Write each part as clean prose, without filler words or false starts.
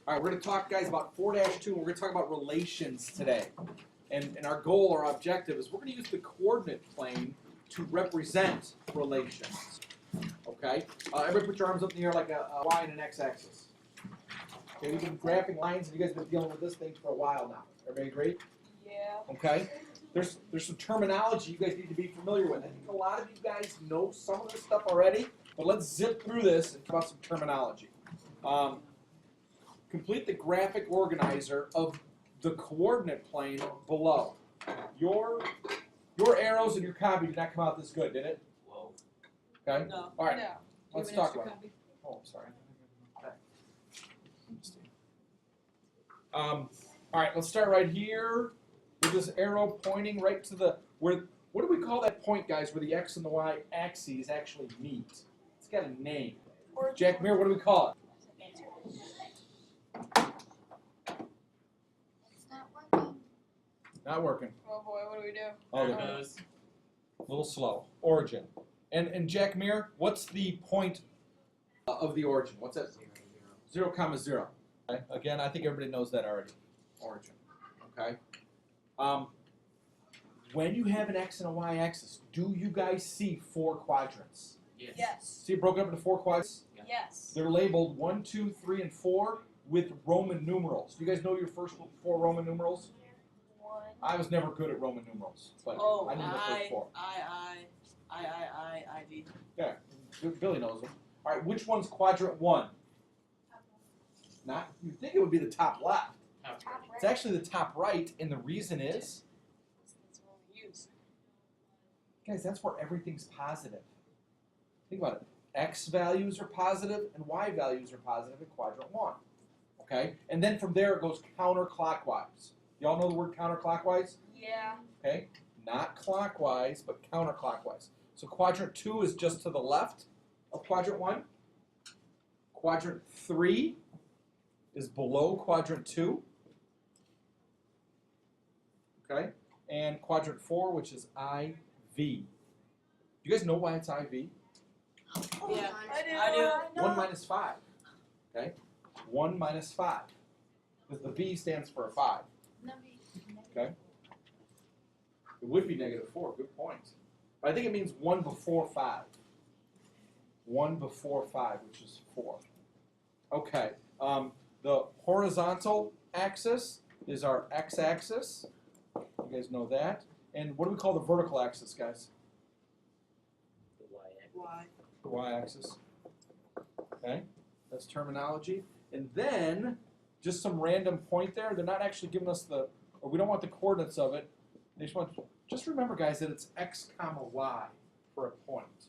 All right, we're going to talk, guys, about 4-2, and we're going to talk about relations today. And our goal or objective is we're going to use the coordinate plane to represent relations. Okay? Everybody put your arms up in the air like a y and an x-axis. Okay, we've been graphing lines, and you guys have been dealing with this thing for a while now. Everybody agree? Yeah. Okay? There's some terminology you guys need to be familiar with. I think a lot of you guys know some of this stuff already, but let's zip through this and talk about some terminology. Complete the graphic organizer of the coordinate plane below. Your arrows and your copy did not come out this good, did it? Whoa. Okay? No. All right. No. Let's talk about it. Oh, I'm sorry. Okay. All right, let's start right here with this arrow pointing right to the what do we call that point, guys, where the x and the y axes actually meet? It's got a name. Jack Muir, what do we call it? It's not working. Not working. Oh boy, what do we do? Oh, There there it it goes. is. A little slow. Origin. And Jack Muir, what's the point of the origin? What's that? 0, 0. Okay. Again, I think everybody knows that already. Origin. Okay. When you have an x and a y axis, do you guys see 4 quadrants? Yes. Yes. See it broken up into 4 quadrants? Yes. They're labeled 1, 2, 3, and 4 with Roman numerals. Do you guys know your first 4 Roman numerals? 1. I was never good at Roman numerals, but Oh, I knew the first 4. I. Yeah, Billy knows them. All right, which one's quadrant 1? Not. You'd think it would be the top left. It's actually the top right, and the reason is, That's what we use. guys, that's where everything's positive. Think about it. X values are positive and Y values are positive in quadrant 1. Okay? And then from there it goes counterclockwise. Y'all know the word counterclockwise? Yeah. Okay? Not clockwise, but counterclockwise. So quadrant 2 is just to the left of quadrant 1. Quadrant 3 is below quadrant 2. Okay? And quadrant 4, which is IV. Do you guys know why it's IV? Yeah. I do. 1 minus 5. Okay? 1 minus 5. Because the V stands for a 5. Okay? It would be -4. Good point. But I think it means 1 before 5. 1 before 5, which is 4. Okay. The horizontal axis is our x-axis. You guys know that. And what do we call the vertical axis, guys? The Y-axis. Why? The y-axis. Okay, that's terminology. And then, just some random point there. They're not actually giving us or we don't want the coordinates of it. They just remember, guys, that it's x comma y for a point.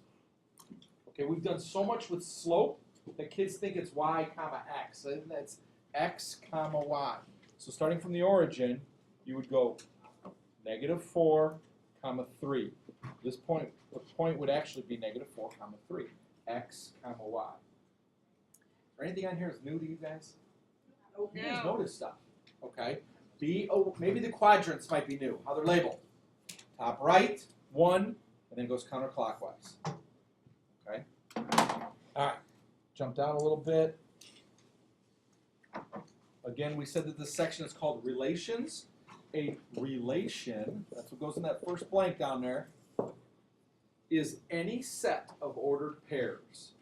Okay, we've done so much with slope that kids think it's y comma x. And that's x comma y. So starting from the origin, you would go -4, 3. The point would actually be -4, 3. X, y. Or anything on here is new to you guys? Oh, You guys know this stuff. Okay. Maybe the quadrants might be new. How they're labeled. Top right, 1, and then it goes counterclockwise. Okay. All right. Jump down a little bit. Again, we said that this section is called relations. A relation, that's what goes in that first blank down there, is any set of ordered pairs.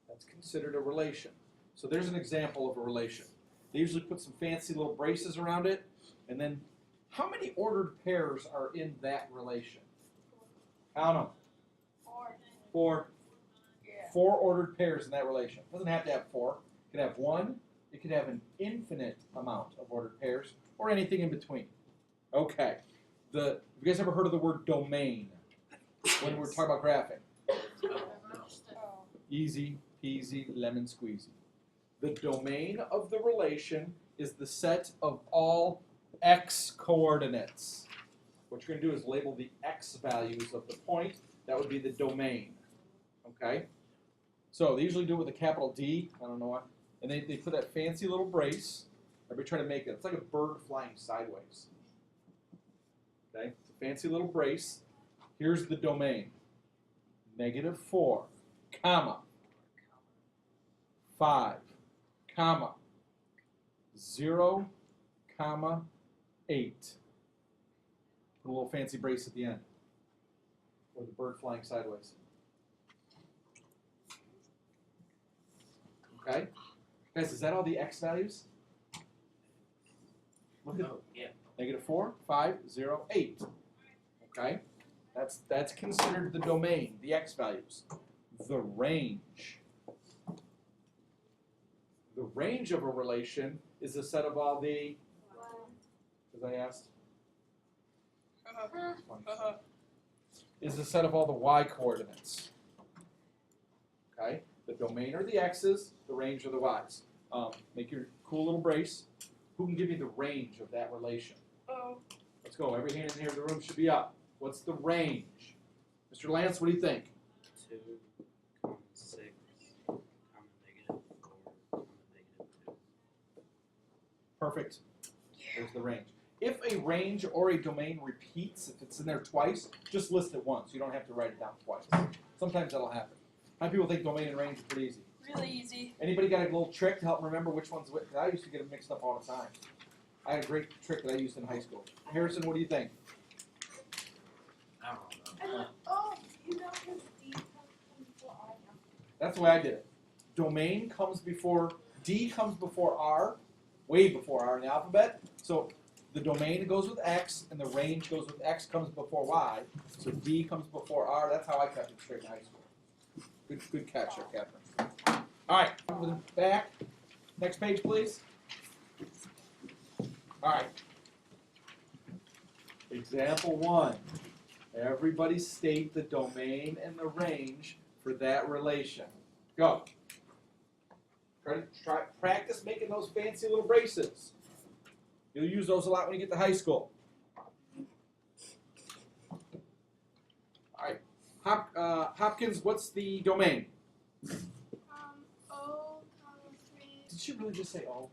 That's considered a relation. So there's an example of a relation. They usually put some fancy little braces around it, and then how many ordered pairs are in that relation? Count them. 4. 4. Yeah. 4 ordered pairs in that relation. It doesn't have to have 4. It could have 1. It could have an infinite amount of ordered pairs, or anything in between. Okay. Have you guys ever heard of the word domain when we're talking about graphing? Oh. Easy peasy lemon squeezy. The domain of the relation is the set of all x coordinates. What you're going to do is label the x values of the point. That would be the domain. Okay? So they usually do it with a capital D. I don't know why. And they put that fancy little brace. Everybody try to make it. It's like a bird flying sideways. Okay? It's a fancy little brace. Here's the domain. -4, comma, 5, comma, 0, comma, 8. Put a little fancy brace at the end. Or the bird flying sideways. Okay? Guys, is that all the x values? Look at Oh, yeah. -4, 5, 0, 8. Okay? That's considered the domain, the x values. The range. The range of a relation is a set of all the, as I asked, is the set of all the y coordinates. Okay? The domain are the x's, the range are the y's. Make your cool little brace. Who can give me the range of that relation? Oh. Let's go. Every hand in here in the room should be up. What's the range? Mr. Lance, what do you think? 2, 6, -4, -2. Perfect. There's the range. If a range or a domain repeats, if it's in there twice, just list it once. You don't have to write it down twice. Sometimes that'll happen. How many people think domain and range are pretty easy? Really easy. Anybody got a little trick to help them remember which one's which? 'Cause I used to get them mixed up all the time. I had a great trick that I used in high school. Harrison, what do you think? I don't know. Oh, you know his D comes before I know. That's the way I did it. Domain comes before, D comes before R, way before R in the alphabet. So the domain goes with X, and the range goes with X comes before Y. So D comes before R. That's how I kept it straight in high school. Good catch there, Catherine. All right, over the back. Next page, please. All right. Example 1. Everybody state the domain and the range for that relation. Go. Try practice making those fancy little braces. You'll use those a lot when you get to high school. All right. Hopkins, what's the domain? O, 3. Did she really just say O?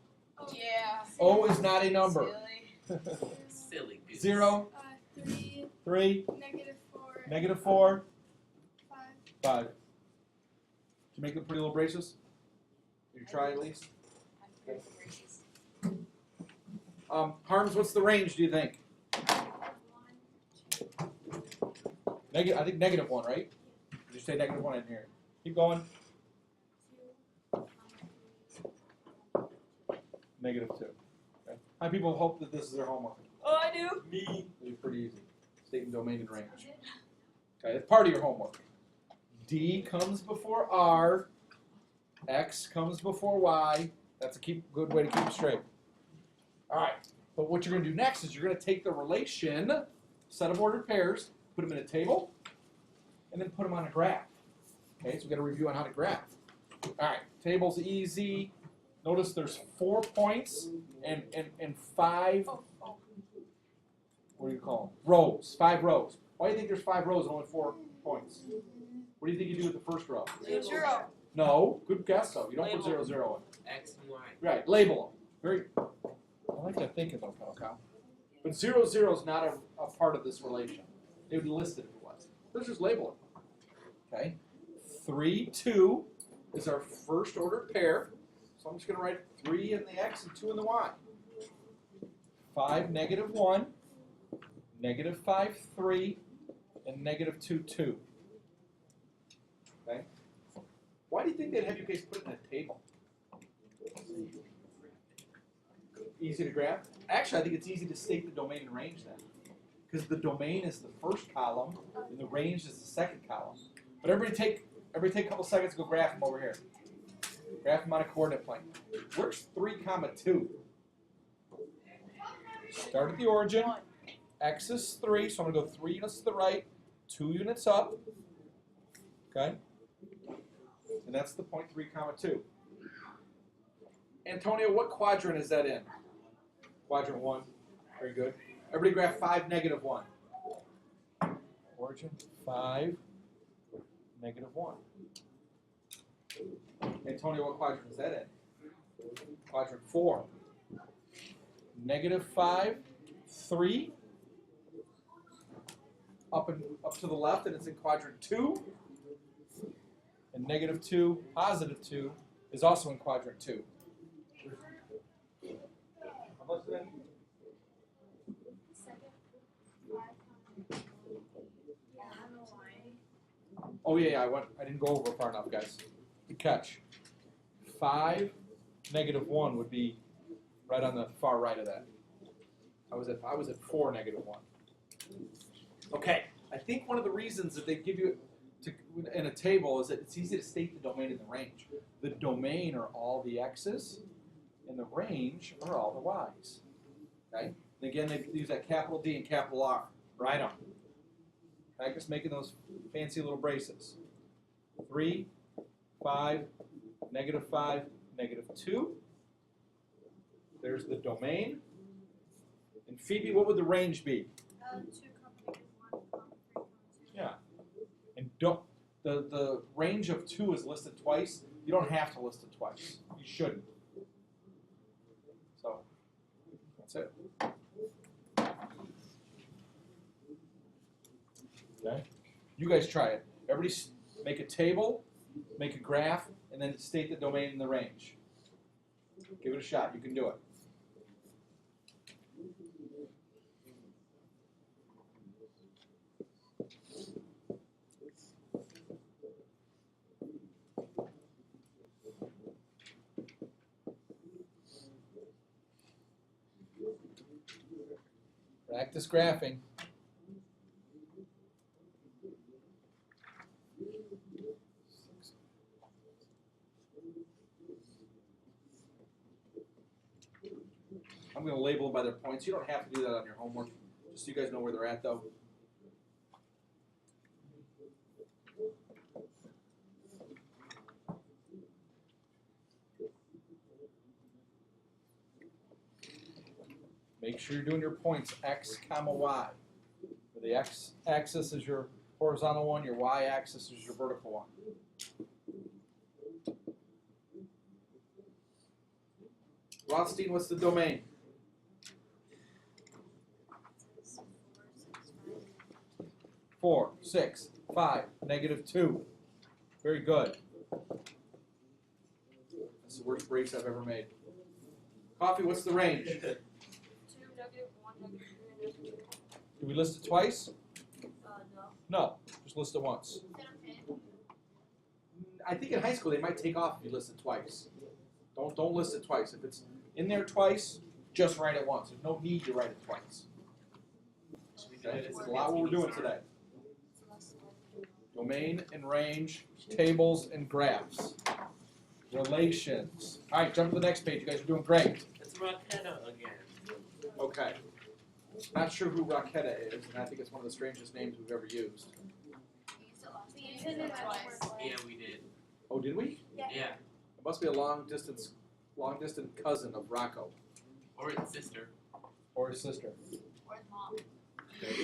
Yeah. O is not a number. Silly goose. 0, 3, 3, -4, -4, 5. 5. Did you make them pretty little braces? Did you try at least? Harms, what's the range, do you think? I think -1, right? Did you say -1 in here? Keep going. -2. Okay. How many people hope that this is their homework? Oh, I do. Me. It's pretty easy. Stating domain and range. Okay, it's part of your homework. D comes before R. X comes before Y. That's a good way to keep it straight. All right. But what you're going to do next is you're going to take the relation, set of ordered pairs, put them in a table, and then put them on a graph. Okay, so we've got to review on how to graph. All right, table's easy. Notice there's 4 points and 5, what do you call them? Rows, 5 rows. Why do you think there's 5 rows and only 4 points? What do you think you do with the first row? 0. No, good guess though. You don't put Label. 0, 0 X and Y. in. Right, label them. Very, I like that thinking though, Kyle. But 0, 0 is not a part of this relation. They would list it if it was. Let's just label it. Okay. 3, 2 is our first ordered pair. So I'm just going to write 3 in the X and 2 in the Y. 5, -1, -5, 3, and -2, 2. Okay? Why do you think they'd have you guys put it in a table? Easy to graph? Actually, I think it's easy to state the domain and range then. Because the domain is the first column, and the range is the second column. But everybody take a couple seconds to go graph them over here. Graph them on a coordinate plane. Where's 3, 2? Start at the origin. X is 3, so I'm going to go 3 units to the right, 2 units up. Okay? And that's the point 3, 2. Antonio, what quadrant is that in? Quadrant 1. Very good. Everybody graph 5, -1. Origin 5, -1. Antonio, what quadrant is that in? Quadrant 4. -5, 3. Up to the left, and it's in quadrant 2. And -2, +2 is also in quadrant 2. listening. Second, 5 times 1. Yeah, I don't know why. Oh yeah, I didn't go over far enough, guys. Good catch. 5, -1 would be right on the far right of that. I was at 4, -1. Okay, I think one of the reasons that they give you in a table is that it's easy to state the domain and the range. The domain are all the x's, and the range are all the y's. Okay? And again, they use that capital D and capital R. Right on. Practice making those fancy little braces. 3, 5, -5, -2. There's the domain. And Phoebe, what would the range be? 2, 1, 3, 2. Yeah. And don't the range of 2 is listed twice. You don't have to list it twice. You shouldn't. So that's it. Okay. You guys try it. Everybody make a table, make a graph, and then state the domain and the range. Give it a shot. You can do it. Practice graphing. I'm going to label them by their points. You don't have to do that on your homework, just so you guys know where they're at, though. Make sure you're doing your points x, comma, y. Where the x-axis is your horizontal one, your y-axis is your vertical one. Rothstein, what's the domain? 4, 6, 5, -2. Very good. That's the worst brace I've ever made. Coffee, what's the range? 2, -1, -3, -2. Do we list it twice? No. No, just list it once. Is that okay? I think in high school they might take off if you list it twice. Don't list it twice. If it's in there twice, just write it once. There's no need to write it twice. Okay? It's a lot what we're doing today. Domain and range, tables and graphs, relations. All right, jump to the next page. You guys are doing great. It's Rocketta again. Okay. Not sure who Rocketta is, and I think it's one of the strangest names we've ever used. We used it twice. Yeah, we did. Oh, did we? Yeah. Yeah. It must be a long distance cousin of Rocco Or its sister. or his sister. Or mom. Okay.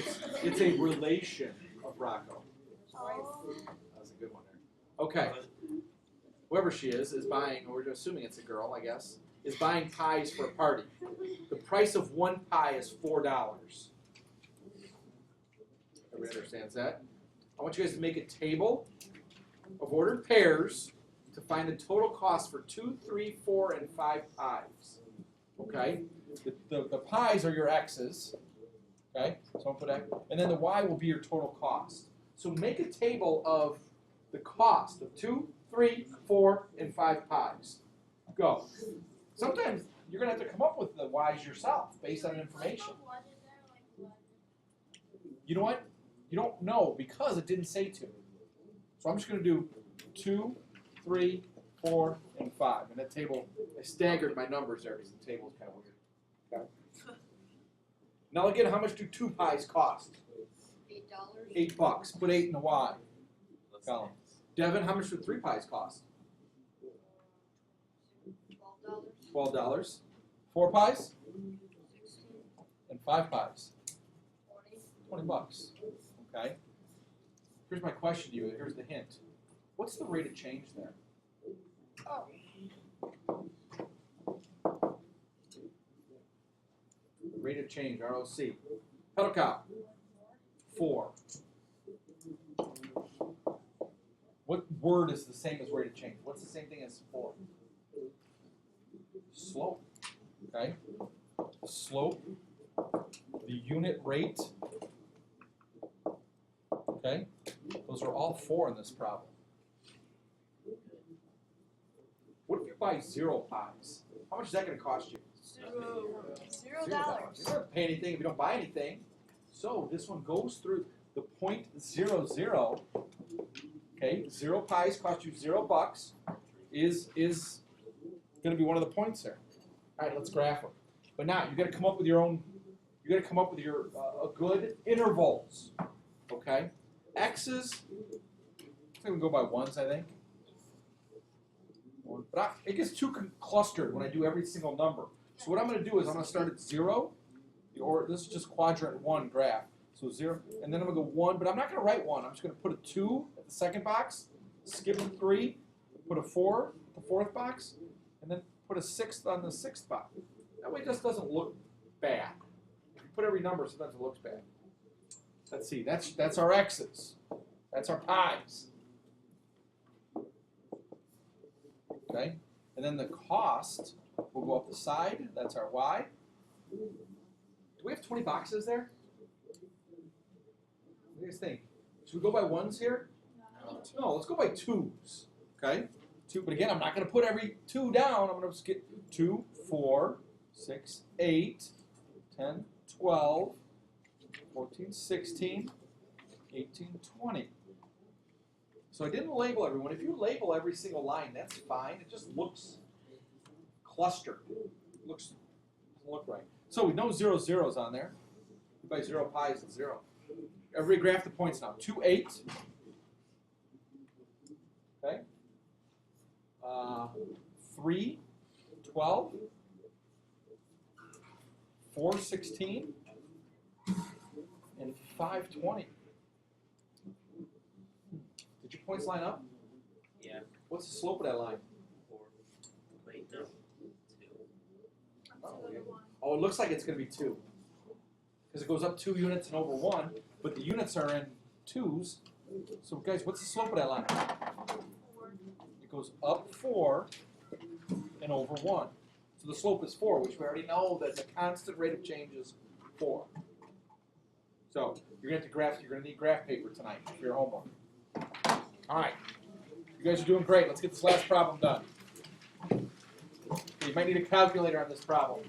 It's a relation of Rocco. Oh. That was a good one there. Okay. Whoever she is buying, or we're assuming it's a girl, I guess, is buying pies for a party. The price of one pie is $4. Everybody understands that? I want you guys to make a table of ordered pairs to find the total cost for 2, 3, 4, and 5 pies. Okay? The pies are your x's. Okay? So I'll put X. And then the y will be your total cost. So make a table of the cost of 2, 3, 4, and 5 pies. Go. Sometimes you're going to have to come up with the y's yourself based on information. You know what? You don't know because it didn't say 2. So I'm just going to do 2, 3, 4, and 5. And that table, I staggered my numbers there because the table is kind of weird. Okay. Now again, how much do 2 pies cost? $8. $8. Put 8 in the y Let's column. see. Devin, how much do 3 pies cost? $12. 4 pies? 16. And 5 pies? 40. $20. Okay. Here's my question to you. Here's the hint. What's the rate of change there? Oh. Rate of change, ROC. Pedal cow. 4. What word is the same as rate of change? What's the same thing as 4? Slope. Okay. the slope, the unit rate. Okay? Those are all 4 in this problem. What if you buy 0 pies? How much is that going to cost you? $0. You don't have to pay anything if you don't buy anything. So this one goes through the point 0, 0. Okay, 0 pies cost you $0 is going to be one of the points there. All right, let's graph them. But now you got to come up with your own. You got to come up with your good intervals. Okay, x's. I'm going to go by ones, I think. But it gets too clustered when I do every single number. So what I'm going to do is I'm going to start at 0, or this is just quadrant 1 graph. So 0, and then I'm going to go 1, but I'm not going to write 1. I'm just going to put a 2 at the second box, skip a 3, put a 4 at the fourth box, and then put a 6th on the 6th box. That way it just doesn't look bad. If you put every number, sometimes it looks bad. Let's see, that's our x's. That's our pies. Okay, and then the cost will go up the side. That's our y. Do we have 20 boxes there? What do you guys think? Should we go by ones here? No, let's go by 2s. Okay, 2. But again, I'm not going to put every 2 down. I'm going to skip 2, 4, 6, 8, 10, 12, 14, 16, 18, 20. So I didn't label everyone. If you label every single line, that's fine. It just looks clustered. It doesn't look right. So we know 0, 0's on there. By 0 pies, it's 0. Everybody graph the points now. 2, 8. Okay. 3, 12. 4, 16. And 5, 20. Did your points line up? Yeah. What's the slope of that line? 4. Wait, no. 2. Oh, it looks like it's going to be 2. Because it goes up 2 units and over 1, but the units are in 2s. So guys, what's the slope of that line? It goes up 4 and over 1. So the slope is 4, which we already know that the constant rate of change is 4. So you're going to have to graph. You're going to need graph paper tonight for your homework. All right. You guys are doing great. Let's get this last problem done. Okay, you might need a calculator on this problem.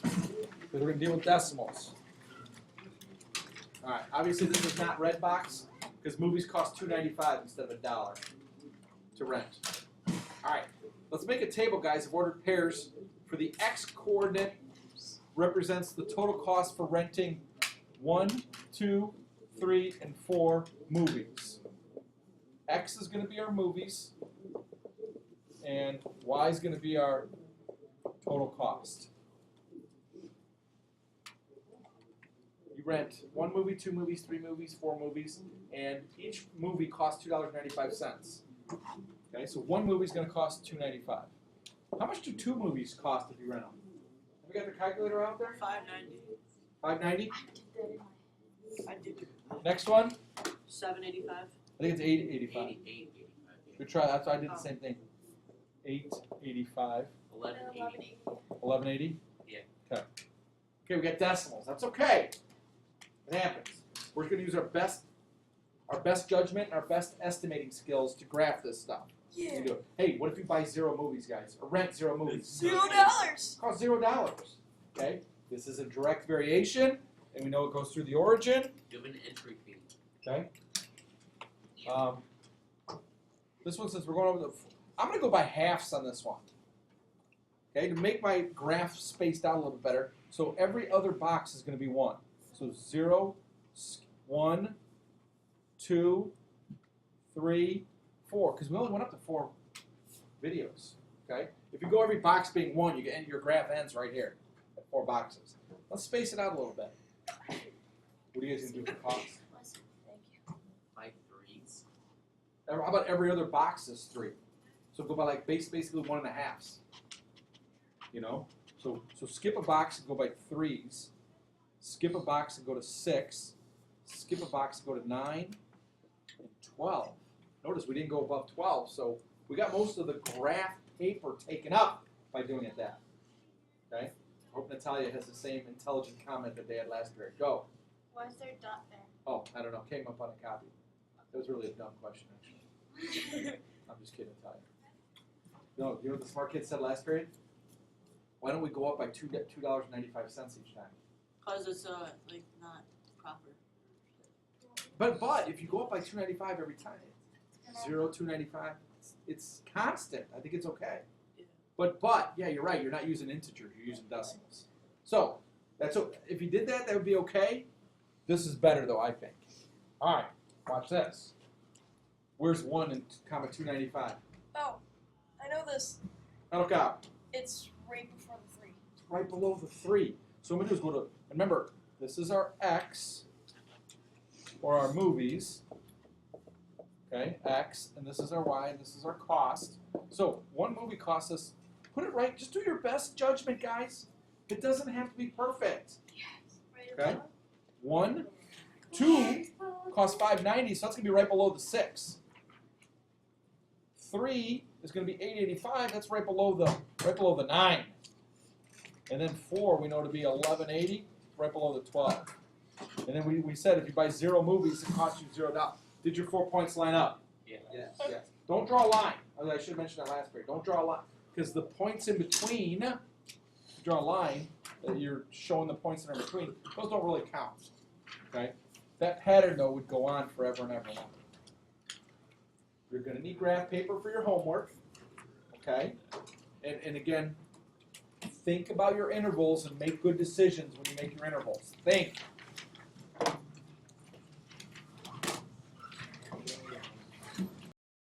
Because we're going to deal with decimals. All right. Obviously, this is not red box because movies cost $2.95 instead of $1 to rent. All right. Let's make a table, guys, of ordered pairs for the x coordinate represents the total cost for renting 1, 2, 3, and 4 movies. X is going to be our movies, and Y is going to be our total cost. You rent 1 movie, 2 movies, 3 movies, 4 movies, and each movie costs $2.95. Okay, so 1 movie is going to cost $2.95. How much do 2 movies cost if you rent them? Have we got the calculator out there? $5.90. $5.90. I did. Next one. $7.85. I think it's $8.85. 88, Good try. That's why I did the same thing. $8.85. 1180. $11.80. Yeah. Okay. Okay, we got decimals. That's okay. It happens. We're going to use our best judgment, and our best estimating skills to graph this stuff. Yeah. We do it. Hey, what if you buy 0 movies, guys, or rent 0 movies? $0. It costs $0. Okay. This is a direct variation, and we know it goes through the origin. You have an entry fee. Okay. This one, since we're going over the, I'm going to go by halves on this one. Okay, to make my graph spaced out a little better. So every other box is going to be 1. So 0, 1, 2, 3, 4. Because we only went up to 4 videos. Okay. If you go every box being 1, you get your graph ends right here at 4 boxes. Let's space it out a little bit. What are you guys going to do for cost? Thank you. 5 3s. How about every other box is 3? So go by like basically 1.5s. You know? So skip a box and go by 3s. Skip a box and go to 6. Skip a box and go to 9 and 12. Notice we didn't go above 12, so we got most of the graph paper taken up by doing it that. Okay? Hope Natalia has the same intelligent comment that they had last period. Go. Why is there a dot there? Oh, I don't know. Came up on a copy. That was really a dumb question, actually. I'm just kidding, Natalia. No, you know what the smart kid said last period? Why don't we go up by $2.95 each time? Cause it's like not proper. But if you go up by $2.95 every time, 0, $2.95, it's constant. I think it's okay. Yeah. But yeah, you're right. You're not using integers. You're using decimals. So that's if you did that, that would be okay. This is better though, I think. All right, watch this. Where's 1 and comma 295? Oh, I know this. Now look out. It's right before the 3. It's right below the 3. So what I'm gonna do is go to. Remember, this is our X or our movies. Okay, X, and this is our Y, and this is our cost. So one movie costs us. Put it right. Just do your best judgment, guys. It doesn't have to be perfect. Right Okay. above? 1, 2 costs $5.90, so that's gonna be right below the 6. 3 is gonna be $8.85. That's right below the 9. And then 4 we know to be $11.80, right below the 12. And then we said if you buy 0 movies, it costs you $0. Did your 4 points line up? Yeah. Yes. Yes. Don't draw a line. I should have mentioned that last period. Don't draw a line because the points in between. If you draw a line, you're showing the points that are in between. Those don't really count. Okay. That pattern though would go on forever and ever and ever. You're going to need graph paper for your homework. Okay. And again, think about your intervals and make good decisions when you make your intervals. Think.